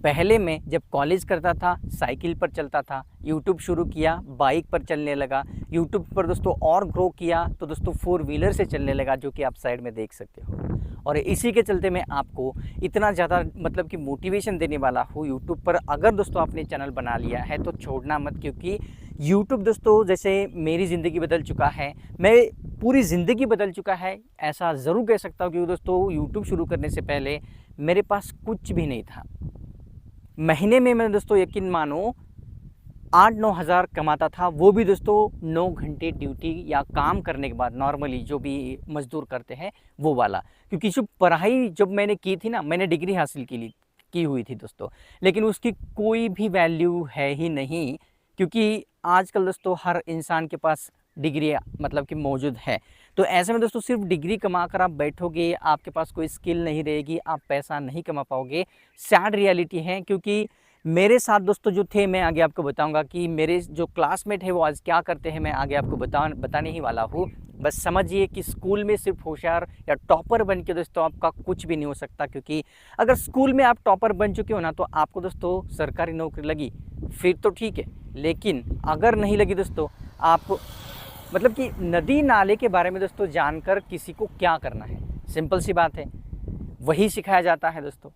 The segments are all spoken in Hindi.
पहले मैं जब कॉलेज करता था साइकिल पर चलता था, यूट्यूब शुरू किया बाइक पर चलने लगा, यूट्यूब पर दोस्तों और ग्रो किया तो दोस्तों फोर व्हीलर से चलने लगा, जो कि आप साइड में देख सकते हो। और इसी के चलते मैं आपको इतना ज़्यादा मतलब कि मोटिवेशन देने वाला हूँ यूट्यूब पर। अगर दोस्तों आपने चैनल बना लिया है तो छोड़ना मत, क्योंकि यूट्यूब दोस्तों जैसे मेरी ज़िंदगी बदल चुका है, मैं पूरी ज़िंदगी बदल चुका है ऐसा ज़रूर कह सकता हूँ। क्योंकि दोस्तों यूट्यूब शुरू करने से पहले मेरे पास कुछ भी नहीं था। महीने में मैं दोस्तों यकीन मानो 8-9 हज़ार कमाता था, वो भी दोस्तों 9 घंटे ड्यूटी या काम करने के बाद, नॉर्मली जो भी मज़दूर करते हैं वो वाला। क्योंकि जो पढ़ाई जब मैंने की थी ना, मैंने डिग्री हासिल की हुई थी दोस्तों, लेकिन उसकी कोई भी वैल्यू है ही नहीं। क्योंकि आजकल दोस्तों हर इंसान के पास डिग्री मतलब कि मौजूद है। तो ऐसे में दोस्तों सिर्फ डिग्री कमा कर आप बैठोगे, आपके पास कोई स्किल नहीं रहेगी, आप पैसा नहीं कमा पाओगे। सैड रियलिटी है। क्योंकि मेरे साथ दोस्तों जो थे, मैं आगे आपको बताऊंगा कि मेरे जो क्लासमेट है वो आज क्या करते हैं, मैं आगे आपको बताने ही वाला हूँ। बस समझिए कि स्कूल में सिर्फ होशियार या टॉपर बन के दोस्तों आपका कुछ भी नहीं हो सकता। क्योंकि अगर स्कूल में आप टॉपर बन चुके हो ना, तो आपको दोस्तों सरकारी नौकरी लगी फिर तो ठीक है, लेकिन अगर नहीं लगी दोस्तों, आप मतलब कि नदी नाले के बारे में दोस्तों जानकर किसी को क्या करना है, सिंपल सी बात है, वही सिखाया जाता है दोस्तों।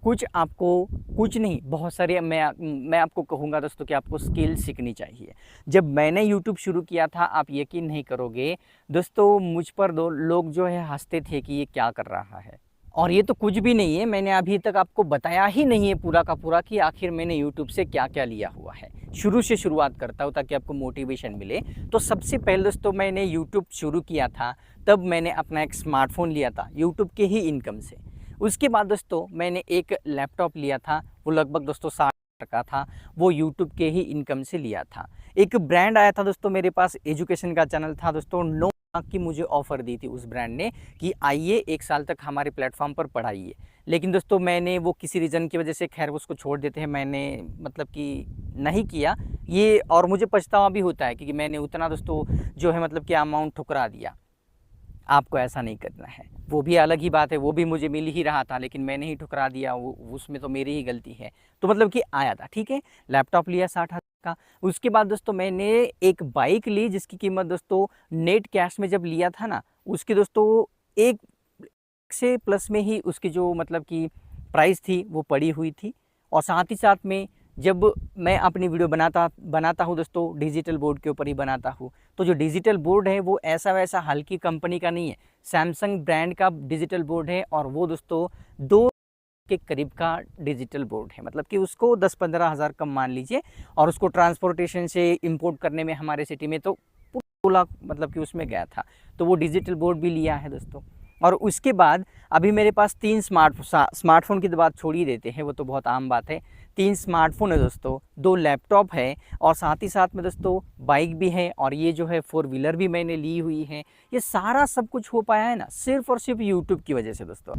कुछ आपको कुछ नहीं, बहुत सारे मैं आपको कहूँगा दोस्तों कि आपको स्किल सीखनी चाहिए। जब मैंने यूट्यूब शुरू किया था, आप यकीन नहीं करोगे दोस्तों, मुझ पर दो लोग जो है हंसते थे कि ये क्या कर रहा है। और ये तो कुछ भी नहीं है, मैंने अभी तक आपको बताया ही नहीं है पूरा का पूरा कि आखिर मैंने यूट्यूब से क्या क्या लिया हुआ है। शुरू से शुरुआत करता हूँ ताकि आपको मोटिवेशन मिले। तो सबसे पहले दोस्तों मैंने यूट्यूब शुरू किया था, तब मैंने अपना एक स्मार्टफोन लिया था यूट्यूब के ही इनकम से। उसके बाद दोस्तों मैंने एक लैपटॉप लिया था, वो लगभग दोस्तों 60 का था, वो यूट्यूब के ही इनकम से लिया था। एक ब्रांड आया था दोस्तों मेरे पास, एजुकेशन का चैनल था दोस्तों, 9 लाख की मुझे ऑफ़र दी थी उस ब्रांड ने कि आइए 1 साल तक हमारे प्लेटफॉर्म पर पढ़ाइए। लेकिन दोस्तों मैंने वो किसी रीज़न की वजह से, खैर उसको छोड़ देते हैं, मैंने मतलब कि नहीं किया ये, और मुझे पछतावा भी होता है क्योंकि मैंने उतना दोस्तों जो है मतलब कि अमाउंट ठुकरा दिया। आपको ऐसा नहीं करना है, वो भी अलग ही बात है, वो भी मुझे मिल ही रहा था लेकिन मैंने ही ठुकरा दिया, वो उसमें तो मेरी ही गलती है। तो मतलब कि आया था, ठीक है, लैपटॉप लिया 60,000 का। उसके बाद दोस्तों मैंने एक बाइक ली जिसकी कीमत दोस्तों नेट कैश में जब लिया था ना, उसकी दोस्तों 1 से प्लस में ही उसकी जो मतलब कि प्राइस थी वो पड़ी हुई थी। और साथ ही साथ में जब मैं अपनी वीडियो बनाता हूँ दोस्तों, डिजिटल बोर्ड के ऊपर ही बनाता हूँ, तो जो डिजिटल बोर्ड है वो ऐसा वैसा हल्की कंपनी का नहीं है, सैमसंग ब्रांड का डिजिटल बोर्ड है। और वो दोस्तों 2 के करीब का डिजिटल बोर्ड है, मतलब कि उसको 10-15 हज़ार कम मान लीजिए। और उसको ट्रांसपोर्टेशन से इंपोर्ट करने में हमारे सिटी में तो 2 लाख मतलब कि उसमें गया था। तो वो डिजिटल बोर्ड भी लिया है दोस्तों। और उसके बाद अभी मेरे पास 3 स्मार्टफोन की तो बात छोड़ ही देते हैं, वो तो बहुत आम बात है। 3 स्मार्टफोन है दोस्तों, 2 लैपटॉप है, और साथ ही साथ में दोस्तों बाइक भी है, और ये जो है 4 व्हीलर भी मैंने ली हुई है। ये सारा सब कुछ हो पाया है ना सिर्फ और सिर्फ यूट्यूब की वजह से दोस्तों।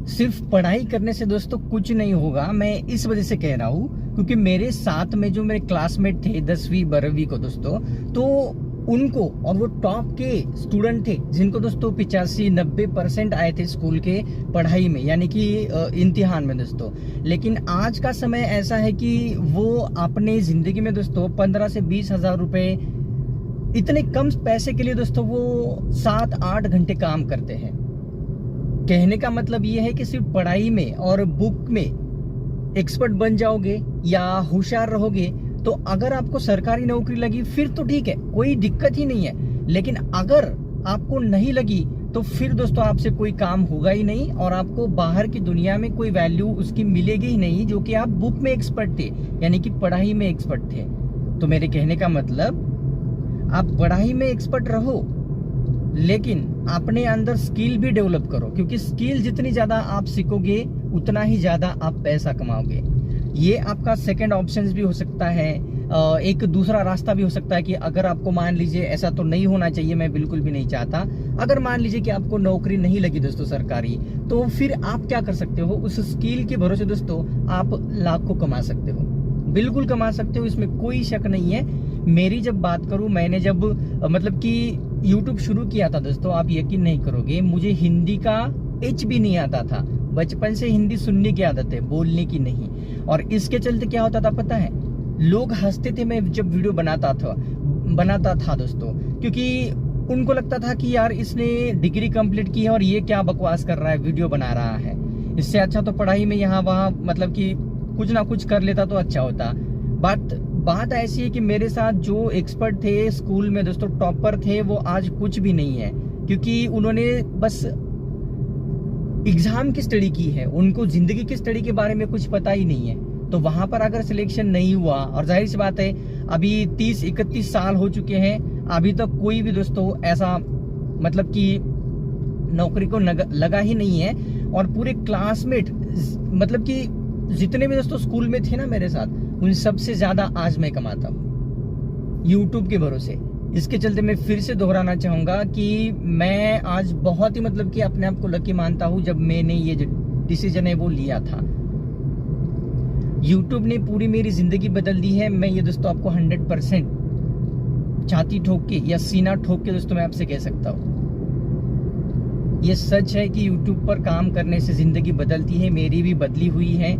सिर्फ पढ़ाई करने से दोस्तों कुछ नहीं होगा, मैं इस वजह से कह रहा हूँ क्योंकि मेरे साथ में जो मेरे क्लासमेट थे 10वीं 12वीं को दोस्तों, तो उनको, और वो टॉप के स्टूडेंट थे जिनको दोस्तों 85-90% आए थे स्कूल के पढ़ाई में, यानी कि इम्तिहान में दोस्तों। लेकिन आज का समय ऐसा है कि वो अपने ज़िंदगी में दोस्तों 15 से 20 हज़ार रुपये, इतने कम पैसे के लिए दोस्तों वो 7-8 घंटे काम करते हैं। कहने का मतलब ये है कि सिर्फ पढ़ाई में और बुक में एक्सपर्ट बन जाओगे या होशियार रहोगे तो अगर आपको सरकारी नौकरी लगी फिर तो ठीक है, कोई दिक्कत ही नहीं है। लेकिन अगर आपको नहीं लगी तो फिर दोस्तों आपसे कोई काम होगा ही नहीं, और आपको बाहर की दुनिया में कोई वैल्यू उसकी मिलेगी ही नहीं, जो कि आप बुक में एक्सपर्ट थे, यानी कि पढ़ाई में एक्सपर्ट थे। तो मेरे कहने का मतलब, आप पढ़ाई में एक्सपर्ट रहो लेकिन अपने अंदर स्किल भी डेवलप करो, क्योंकि स्किल जितनी ज़्यादा आप सीखोगे उतना ही ज़्यादा आप पैसा कमाओगे। ये आपका सेकंड ऑप्शन भी हो सकता है। एक दूसरा रास्ता भी हो सकता है कि अगर आपको मान लीजिए, ऐसा तो नहीं होना चाहिए, मैं बिल्कुल भी नहीं चाहता, अगर मान लीजिए कि आपको नौकरी नहीं लगी दोस्तों सरकारी, तो फिर आप क्या कर सकते हो, उस स्किल के भरोसे दोस्तों आप लाखों कमा सकते हो, बिल्कुल कमा सकते हो, इसमें कोई शक नहीं है। मेरी जब बात करूं, मैंने जब मतलब कि YouTube शुरू किया था दोस्तों, आप यकीन नहीं करोगे, मुझे हिंदी का एच भी नहीं आता था। बचपन से हिंदी सुनने की आदत है, बोलने की नहीं। और इसके चलते क्या होता था पता है, लोग हंसते थे मैं जब वीडियो बनाता था दोस्तों, क्योंकि उनको लगता था कि यार इसने डिग्री कंप्लीट की है और ये क्या बकवास कर रहा है, वीडियो बना रहा है। इससे अच्छा तो पढ़ाई में यहाँ वहाँ मतलब कि कुछ ना कुछ कर लेता तो अच्छा होता। बात ऐसी है कि मेरे साथ जो एक्सपर्ट थे स्कूल में दोस्तों, टॉपर थे, वो आज कुछ भी नहीं है, क्योंकि उन्होंने बस एग्जाम की स्टडी की है, उनको जिंदगी की स्टडी के बारे में कुछ पता ही नहीं है। तो वहां पर अगर सिलेक्शन नहीं हुआ, और जाहिर सी बात है अभी 30-31 साल हो चुके हैं, अभी तक कोई भी दोस्तों ऐसा मतलब कि नौकरी को लगा ही नहीं है। और पूरे क्लासमेट मतलब कि जितने भी दोस्तों स्कूल में थे ना मेरे साथ, उन सबसे ज्यादा आज मैं कमाता हूँ यूट्यूब के भरोसे। इसके चलते मैं फिर से दोहराना चाहूंगा कि मैं आज बहुत ही मतलब कि अपने आप को लकी मानता हूँ जब मैंने ये जो डिसीजन है वो लिया था। यूट्यूब ने पूरी मेरी जिंदगी बदल दी है। मैं ये दोस्तों आपको 100% छाती ठोक के या सीना ठोक के दोस्तों मैं आपसे कह सकता हूँ, ये सच है कि यूट्यूब पर काम करने से जिंदगी बदलती है, मेरी भी बदली हुई है।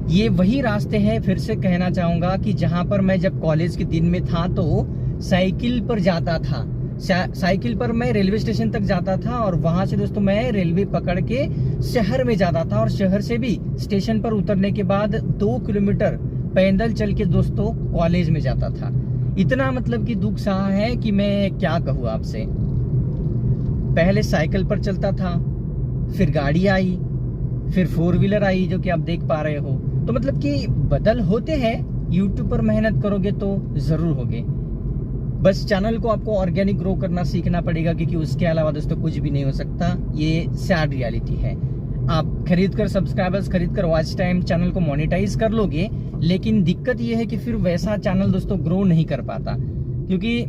ये वही रास्ते हैं, फिर से कहना चाहूंगा, कि जहां पर मैं जब कॉलेज के दिन में था तो साइकिल पर जाता था, साइकिल पर मैं रेलवे स्टेशन तक जाता था और वहां से दोस्तों मैं रेलवे पकड़ के शहर में जाता था, और शहर से भी स्टेशन पर उतरने के बाद 2 किलोमीटर पैदल चल के दोस्तों कॉलेज में जाता था। इतना मतलब कि दुख सहा है कि मैं क्या कहूँ आपसे। पहले साइकिल पर चलता था, फिर गाड़ी आई, फिर 4 व्हीलर आई जो कि आप देख पा रहे हो। तो मतलब कि बदल होते हैं, यूट्यूब पर मेहनत करोगे तो जरूर होगे। बस चैनल को आपको ऑर्गेनिक ग्रो करना सीखना पड़ेगा, क्योंकि उसके अलावा दोस्तों कुछ भी नहीं हो सकता। ये सैड रियलिटी है। आप खरीदकर सब्सक्राइबर्स, खरीदकर वॉच टाइम, चैनल को मोनेटाइज कर लोगे, लेकिन दिक्कत ये है कि फिर वैसा चैनल दोस्तों ग्रो नहीं कर पाता, क्योंकि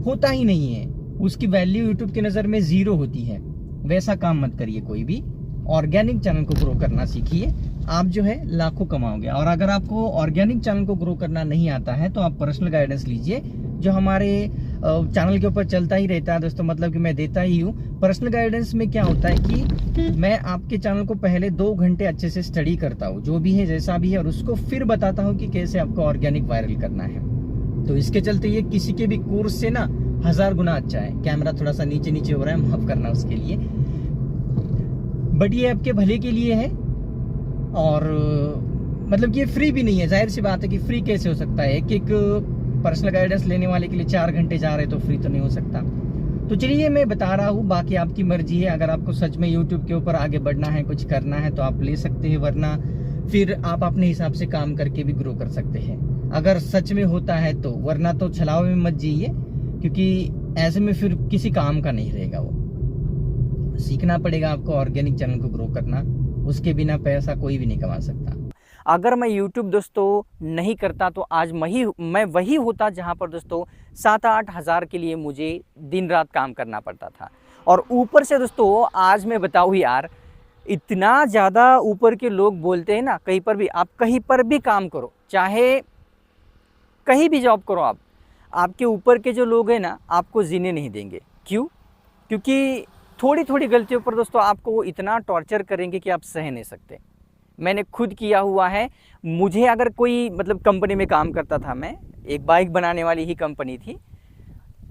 होता ही नहीं है, उसकी वैल्यू यूट्यूब की नज़र में 0 होती है। वैसा काम मत करिए कोई भी, ऑर्गेनिक चैनल को ग्रो करना सीखिए, आप जो है लाखों कमाओगे। और अगर आपको ऑर्गेनिक चैनल को ग्रो करना नहीं आता है तो आप पर्सनल गाइडेंस लीजिए, जो हमारे चैनल के ऊपर चलता ही रहता है दोस्तों, मतलब कि मैं देता ही हूँ। पर्सनल गाइडेंस में क्या होता है कि मैं आपके चैनल को पहले 2 घंटे अच्छे से स्टडी करता हूँ, जो भी है जैसा भी है, और उसको फिर बताता हूँ कि कैसे आपको ऑर्गेनिक वायरल करना है। तो इसके चलते ये किसी के भी कोर्स से ना 1000 गुना अच्छा है। कैमरा थोड़ा सा नीचे नीचे हो रहा है, माफ करना उसके लिए, बट ये आपके भले के लिए है। और मतलब ये फ्री भी नहीं है, जाहिर सी बात है कि फ्री कैसे हो सकता है। एक पर्सनल गाइडेंस लेने वाले के लिए 4 घंटे जा रहे तो फ्री तो नहीं हो सकता। तो चलिए मैं बता रहा हूँ, बाकी आपकी मर्जी है। अगर आपको सच में यूट्यूब के ऊपर आगे बढ़ना है, कुछ करना है, तो आप ले सकते हैं, वरना फिर आप अपने हिसाब से काम करके भी ग्रो कर सकते हैं, अगर सच में होता है तो। वरना तो छलावे में मत जाइए, क्योंकि ऐसे में फिर किसी काम का नहीं रहेगा। वो सीखना पड़ेगा आपको ऑर्गेनिक चैनल को ग्रो करना, उसके बिना पैसा कोई भी नहीं कमा सकता। अगर मैं YouTube दोस्तों नहीं करता तो आज मैं वही होता जहाँ पर दोस्तों 7-8 हज़ार के लिए मुझे दिन रात काम करना पड़ता था। और ऊपर से दोस्तों आज मैं बताऊँ यार, इतना ज़्यादा ऊपर के लोग बोलते हैं ना, कहीं पर भी आप कहीं पर भी काम करो, चाहे कहीं भी जॉब करो, आपके ऊपर के जो लोग हैं ना आपको जीने नहीं देंगे। क्यों? क्योंकि थोड़ी थोड़ी गलतियों पर दोस्तों आपको वो इतना टॉर्चर करेंगे कि आप सह नहीं सकते। मैंने खुद किया हुआ है। मुझे अगर कोई मतलब कंपनी में काम करता था, मैं एक बाइक बनाने वाली ही कंपनी थी,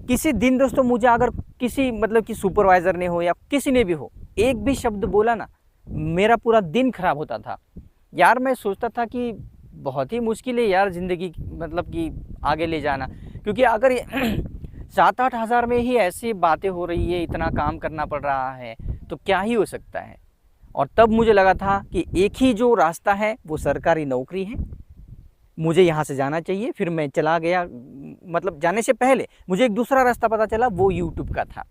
किसी दिन दोस्तों मुझे अगर किसी मतलब कि सुपरवाइज़र ने हो या किसी ने भी हो, एक भी शब्द बोला ना, मेरा पूरा दिन खराब होता था यार। मैं सोचता था कि बहुत ही मुश्किल है यार ज़िंदगी मतलब कि आगे ले जाना, क्योंकि अगर 7-8 हज़ार में ही ऐसी बातें हो रही है, इतना काम करना पड़ रहा है, तो क्या ही हो सकता है। और तब मुझे लगा था कि एक ही जो रास्ता है वो सरकारी नौकरी है, मुझे यहाँ से जाना चाहिए। फिर मैं चला गया, मतलब जाने से पहले मुझे एक दूसरा रास्ता पता चला, वो यूट्यूब का था।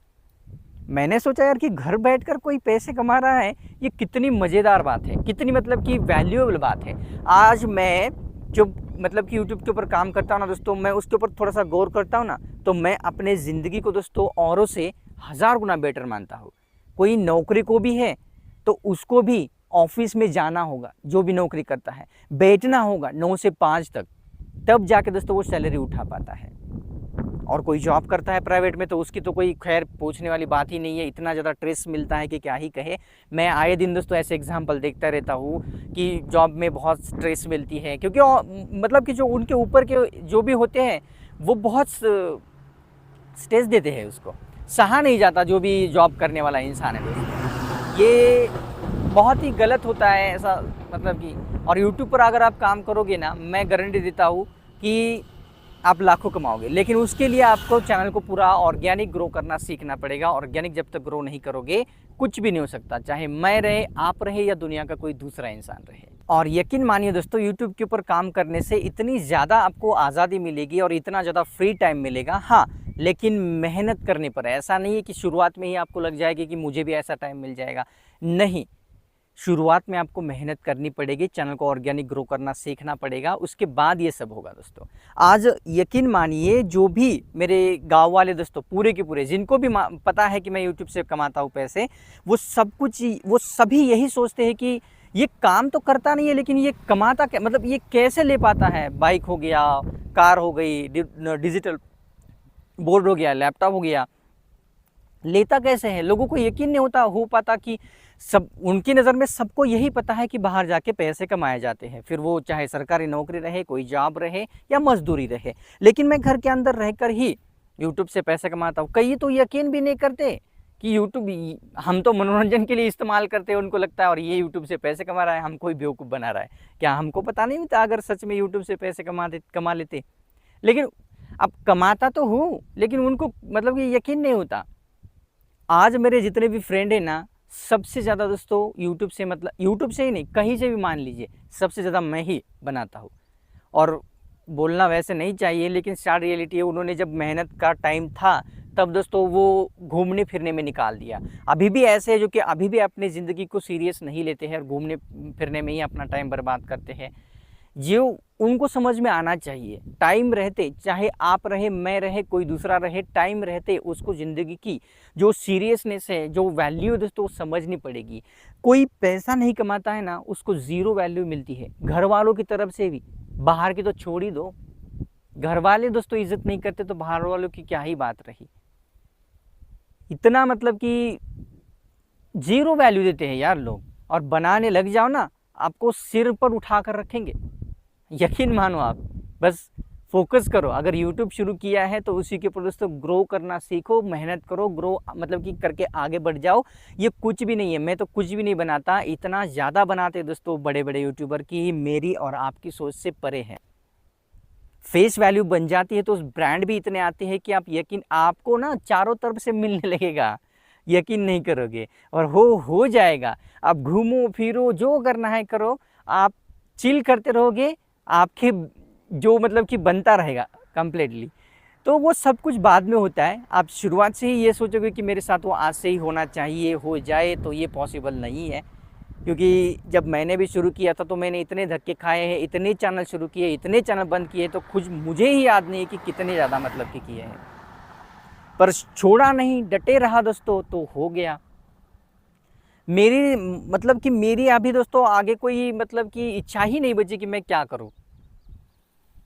मैंने सोचा यार कि घर बैठकर कोई पैसे कमा रहा है, ये कितनी मज़ेदार बात है, कितनी मतलब कि वैल्यूएबल बात है। आज मैं जो मतलब कि यूट्यूब के ऊपर काम करता हूँ ना दोस्तों, मैं उसके ऊपर थोड़ा सा गौर करता हूँ ना, तो मैं अपने ज़िंदगी को दोस्तों औरों से 1000 गुना बेटर मानता हूँ। कोई नौकरी को भी है तो उसको भी ऑफिस में जाना होगा, जो भी नौकरी करता है बैठना होगा 9 से 5 तक, तब जाके दोस्तों वो सैलरी उठा पाता है। और कोई जॉब करता है प्राइवेट में तो उसकी तो कोई खैर पूछने वाली बात ही नहीं है, इतना ज़्यादा स्ट्रेस मिलता है कि क्या ही कहे। मैं आए दिन दोस्तों ऐसे एग्जांपल देखता रहता हूँ कि जॉब में बहुत स्ट्रेस मिलती है, क्योंकि मतलब कि जो उनके ऊपर के जो भी होते हैं वो बहुत स्ट्रेस देते हैं, उसको सहा नहीं जाता जो भी जॉब करने वाला इंसान है दोस्तों। ये बहुत ही गलत होता है ऐसा, मतलब कि और यूट्यूब पर अगर आप काम करोगे ना, मैं गारंटी देता हूँ कि आप लाखों कमाओगे, लेकिन उसके लिए आपको चैनल को पूरा ऑर्गेनिक ग्रो करना सीखना पड़ेगा। ऑर्गेनिक जब तक ग्रो नहीं करोगे कुछ भी नहीं हो सकता, चाहे मैं रहे, आप रहे या दुनिया का कोई दूसरा इंसान रहे। और यकीन मानिए दोस्तों, यूट्यूब के ऊपर काम करने से इतनी ज़्यादा आपको आज़ादी मिलेगी और इतना ज़्यादा फ्री टाइम मिलेगा, हाँ, लेकिन मेहनत करने पर। ऐसा नहीं है कि शुरुआत में ही आपको लग जाएगी कि मुझे भी ऐसा टाइम मिल जाएगा, नहीं। शुरुआत में आपको मेहनत करनी पड़ेगी, चैनल को ऑर्गेनिक ग्रो करना सीखना पड़ेगा, उसके बाद ये सब होगा दोस्तों। आज यकीन मानिए, जो भी मेरे गांव वाले दोस्तों पूरे के पूरे, जिनको भी पता है कि मैं यूट्यूब से कमाता हूँ पैसे, वो सभी यही सोचते हैं कि ये काम तो करता नहीं है, लेकिन ये कमाता क्या, मतलब ये कैसे ले पाता है। बाइक हो गया, कार हो गई, डिजिटल बोर्ड हो गया, लैपटॉप हो गया, लेता कैसे है। लोगों को यकीन नहीं हो पाता कि सब, उनकी नज़र में सबको यही पता है कि बाहर जाके पैसे कमाए जाते हैं, फिर वो चाहे सरकारी नौकरी रहे, कोई जॉब रहे या मजदूरी रहे। लेकिन मैं घर के अंदर रहकर ही यूट्यूब से पैसे कमाता हूँ। कई तो यकीन भी नहीं करते कि यूट्यूब हम तो मनोरंजन के लिए इस्तेमाल करते हैं, उनको लगता है और ये यूट्यूब से पैसे कमा रहा है, हमको ही बेवकूफ़ बना रहा है। क्या हमको पता नहीं होता अगर सच में यूट्यूब से पैसे कमा लेते। लेकिन अब कमाता तो हूँ, लेकिन उनको मतलब कि यकीन नहीं होता। आज मेरे जितने भी फ्रेंड हैं ना, सबसे ज़्यादा दोस्तों यूट्यूब से, मतलब यूट्यूब से ही नहीं, कहीं से भी मान लीजिए, सबसे ज़्यादा मैं ही बनाता हूँ। और बोलना वैसे नहीं चाहिए, लेकिन सारी रियलिटी है, उन्होंने जब मेहनत का टाइम था तब दोस्तों वो घूमने फिरने में निकाल दिया। अभी भी ऐसे है जो कि अभी भी अपनी ज़िंदगी को सीरियस नहीं लेते हैं और घूमने फिरने में ही अपना टाइम बर्बाद करते हैं। जो उनको समझ में आना चाहिए, टाइम रहते, चाहे आप रहे, मैं रहे, कोई दूसरा रहे, टाइम रहते उसको ज़िंदगी की जो सीरियसनेस है, जो वैल्यू है दोस्तों, समझनी पड़ेगी। कोई पैसा नहीं कमाता है ना, उसको ज़ीरो वैल्यू मिलती है, घर वालों की तरफ से भी। बाहर की तो छोड़ ही दो, घर वाले दोस्तों इज्जत नहीं करते तो बाहर वालों की क्या ही बात रही। इतना मतलब कि ज़ीरो वैल्यू देते हैं यार लोग, और बनाने लग जाओ ना, आपको सिर पर उठा कर रखेंगे, यकीन मानो आप। बस फोकस करो, अगर यूट्यूब शुरू किया है तो उसी के ऊपर दोस्तों ग्रो करना सीखो, मेहनत करो, ग्रो मतलब कि करके आगे बढ़ जाओ। ये कुछ भी नहीं है, मैं तो कुछ भी नहीं बनाता, इतना ज़्यादा बनाते दोस्तों बड़े बड़े यूट्यूबर की मेरी और आपकी सोच से परे है। फेस वैल्यू बन जाती है तो उस ब्रांड भी इतने आते हैं कि आप यकीन, आपको ना चारों तरफ से मिलने लगेगा, यकीन नहीं करोगे, और हो जाएगा। आप घूमो फिरो, जो करना है करो, आप चिल करते रहोगे, आपके जो मतलब कि बनता रहेगा कंप्लीटली। तो वो सब कुछ बाद में होता है। आप शुरुआत से ही ये सोचोगे कि मेरे साथ वो आज से ही होना चाहिए, हो जाए, तो ये पॉसिबल नहीं है। क्योंकि जब मैंने भी शुरू किया था तो मैंने इतने धक्के खाए हैं, इतने चैनल शुरू किए, इतने चैनल बंद किए, तो खुद मुझे ही याद नहीं है कि कितने ज़्यादा मतलब कि किए हैं, पर छोड़ा नहीं, डटे रहा दोस्तों, तो हो गया। मेरी मतलब कि मेरी अभी दोस्तों आगे कोई मतलब कि इच्छा ही नहीं बची कि मैं क्या करूं।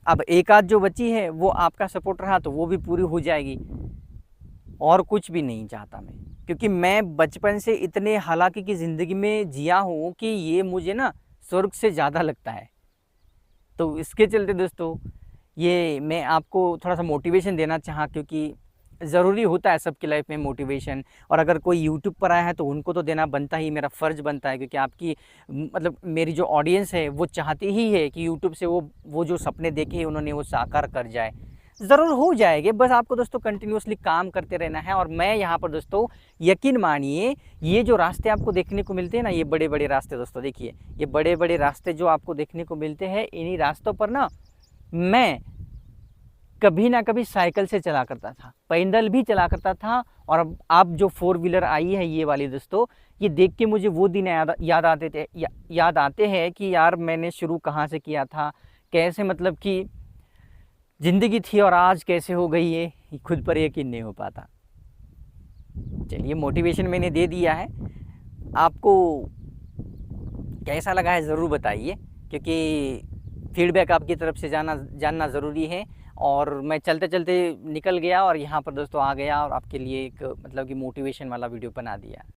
अब एक आध जो बची है वो आपका सपोर्ट रहा तो वो भी पूरी हो जाएगी, और कुछ भी नहीं चाहता मैं। क्योंकि मैं बचपन से इतने हालांकि की ज़िंदगी में जिया हूँ कि ये मुझे ना स्वर्ग से ज़्यादा लगता है। तो इसके चलते दोस्तों ये मैं आपको थोड़ा सा मोटिवेशन देना चाहा, क्योंकि ज़रूरी होता है सबकी लाइफ में मोटिवेशन। और अगर कोई यूट्यूब पर आया है तो उनको तो देना बनता ही, मेरा फ़र्ज़ बनता है, क्योंकि आपकी मतलब मेरी जो ऑडियंस है वो चाहती ही है कि यूट्यूब से वो जो सपने देखे हैं उन्होंने वो साकार कर जाए। ज़रूर हो जाएंगे, बस आपको दोस्तों कंटिन्यूसली काम करते रहना है। और मैं यहाँ पर दोस्तों यकीन मानिए, ये जो रास्ते आपको देखने को मिलते हैं ना, ये बड़े बड़े रास्ते दोस्तों, देखिए ये बड़े बड़े रास्ते जो आपको देखने को मिलते हैं, इन्हीं रास्तों पर ना मैं कभी ना कभी साइकिल से चला करता था, पैदल भी चला करता था। और अब आप जो 4 व्हीलर आई है ये वाली दोस्तों, ये देख के मुझे वो दिन याद आते हैं कि यार मैंने शुरू कहाँ से किया था, कैसे मतलब कि ज़िंदगी थी और आज कैसे हो गई है, खुद पर यकीन नहीं हो पाता। चलिए मोटिवेशन मैंने दे दिया है, आपको कैसा लगा है ज़रूर बताइए, क्योंकि फीडबैक आपकी तरफ से जानना ज़रूरी है। और मैं चलते चलते निकल गया और यहाँ पर दोस्तों आ गया और आपके लिए एक मतलब कि मोटिवेशन वाला वीडियो बना दिया।